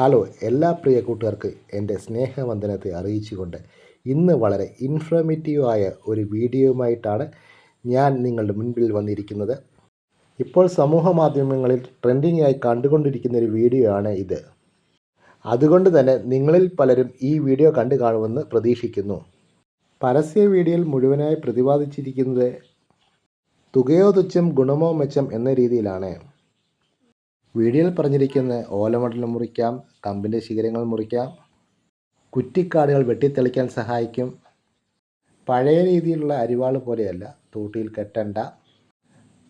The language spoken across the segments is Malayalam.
ഹലോ എല്ലാ പ്രിയ കൂട്ടുകാർക്ക് എൻ്റെ സ്നേഹവന്ദനത്തെ അറിയിച്ചുകൊണ്ട് ഇന്ന് വളരെ ഇൻഫോർമേറ്റീവായ ഒരു വീഡിയോയുമായിട്ടാണ് ഞാൻ നിങ്ങളുടെ മുൻപിൽ വന്നിരിക്കുന്നത്. ഇപ്പോൾ സമൂഹ മാധ്യമങ്ങളിൽ ട്രെൻഡിംഗ് ആയി കണ്ടുകൊണ്ടിരിക്കുന്ന ഒരു വീഡിയോ ആണ് ഇത്. അതുകൊണ്ട് തന്നെ നിങ്ങളിൽ പലരും ഈ വീഡിയോ കണ്ടു കാണുമെന്ന് പ്രതീക്ഷിക്കുന്നു. പരസ്യ വീഡിയോയിൽ മുഴുവനായി പ്രതിപാദിച്ചിരിക്കുന്നത് തുകയോ തുച്ഛം ഗുണമോ മെച്ചം എന്ന രീതിയിലാണ്. വീഡിയോയിൽ പറഞ്ഞിരിക്കുന്ന ഓലമടൽ മുറിക്കാം, കമ്പിൻ്റെ ശിഖരങ്ങൾ മുറിക്കാം, കുറ്റിക്കാടുകൾ വെട്ടിത്തെളിക്കാൻ സഹായിക്കും, പഴയ രീതിയിലുള്ള അരിവാൾ പോലെയല്ല, തൂട്ടിയിൽ കെട്ടണ്ട,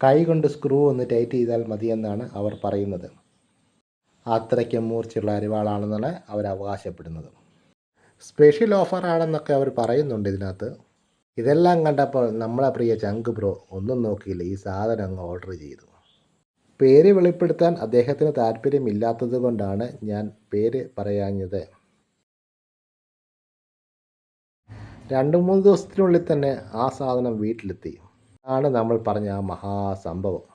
കൈ കൊണ്ട് സ്ക്രൂ ഒന്ന് ടൈറ്റ് ചെയ്താൽ മതിയെന്നാണ് അവർ പറയുന്നത്. അത്രയ്ക്ക് മൂർച്ചയുള്ള അരിവാളാണെന്നാണ് അവർ അവകാശപ്പെടുന്നത്. സ്പെഷ്യൽ ഓഫറാണെന്നൊക്കെ അവർ പറയുന്നുണ്ട് ഇതിനകത്ത്. ഇതെല്ലാം കണ്ടപ്പോൾ നമ്മളെ പ്രിയ ചങ്ക് ബ്രോ ഒന്നും നോക്കിയില്ല, ഈ സാധനം അങ്ങ് ഓർഡർ ചെയ്തു. പേര് വെളിപ്പെടുത്താൻ അദ്ദേഹത്തിന് താല്പര്യമില്ലാത്തത് കൊണ്ടാണ് ഞാൻ പേര് പറയാഞ്ഞത്. 2-3 ദിവസത്തിനുള്ളിൽ തന്നെ ആ സാധനം വീട്ടിലെത്തി. ആണ് നമ്മൾ പറഞ്ഞ ആ മഹാസംഭവം.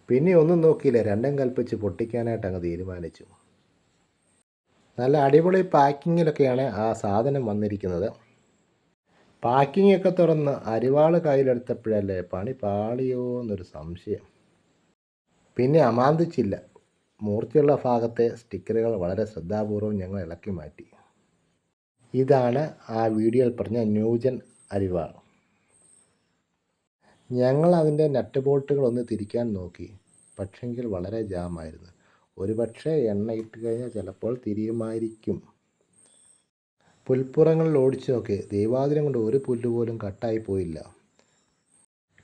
പിന്നെ ഒന്നും നോക്കിയില്ല, രണ്ടും കൽപ്പിച്ച് പൊട്ടിക്കാനായിട്ട് അങ്ങ് തീരുമാനിച്ചു. നല്ല അടിപൊളി പാക്കിങ്ങിലൊക്കെയാണ് ആ സാധനം വന്നിരിക്കുന്നത്. പാക്കിംഗ് ഒക്കെ തുറന്ന് അരിവാൾ കയ്യിലെടുത്തപ്പോഴല്ലേ പണി പാളിയോ എന്നൊരു സംശയം. പിന്നെ അമാന്തിച്ചില്ല, മൂർച്ചയുള്ള ഭാഗത്തെ സ്റ്റിക്കറുകൾ വളരെ ശ്രദ്ധാപൂർവം ഞങ്ങൾ ഇളക്കി മാറ്റി. ഇതാണ് ആ വീഡിയോയിൽ പറഞ്ഞ ന്യൂജൻ അരിവാൾ. ഞങ്ങൾ അതിൻ്റെ നട്ട് ബോൾട്ടുകളൊന്ന് തിരിക്കാൻ നോക്കി, പക്ഷെങ്കിൽ വളരെ ജാമായിരുന്നു. ഒരുപക്ഷെ എണ്ണ ഇട്ട് കഴിഞ്ഞാൽ ചിലപ്പോൾ തിരിയുമായിരിക്കും. പുൽപ്പുറങ്ങളിൽ ഓടിച്ചു നോക്കി, ദൈവാദിനം കൊണ്ട് ഒരു പുല്ല് പോലും കട്ടായി പോയില്ല.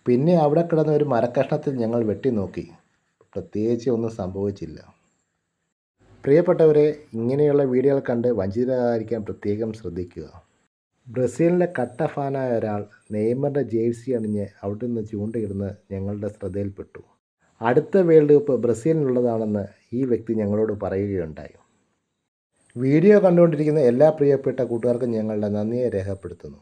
പിന്നെ അവിടെ കിടന്ന ഒരു മരക്കഷ്ണത്തിൽ ഞങ്ങൾ വെട്ടി നോക്കി, പ്രത്യേകിച്ച് ഒന്നും സംഭവിച്ചില്ല. പ്രിയപ്പെട്ടവരെ, ഇങ്ങനെയുള്ള വീഡിയോകൾ കണ്ട് വഞ്ചിതരായിരിക്കാൻ പ്രത്യേകം ശ്രദ്ധിക്കുക. ബ്രസീലിൻ്റെ കട്ട ഫാനായ ഒരാൾ നെയ്മറിൻ്റെ ജേഴ്സി അണിഞ്ഞ് അവിടെ നിന്ന് ചൂണ്ടയിടുന്നത് ഞങ്ങളുടെ ശ്രദ്ധയിൽപ്പെട്ടു. അടുത്ത വേൾഡ് കപ്പ് ബ്രസീലിനുള്ളതാണെന്ന് ഈ വ്യക്തി ഞങ്ങളോട് പറയുകയുണ്ടായി. വീഡിയോ കണ്ടുകൊണ്ടിരിക്കുന്ന എല്ലാ പ്രിയപ്പെട്ട കൂട്ടുകാർക്കും ഞങ്ങളുടെ നന്ദിയെ രേഖപ്പെടുത്തുന്നു.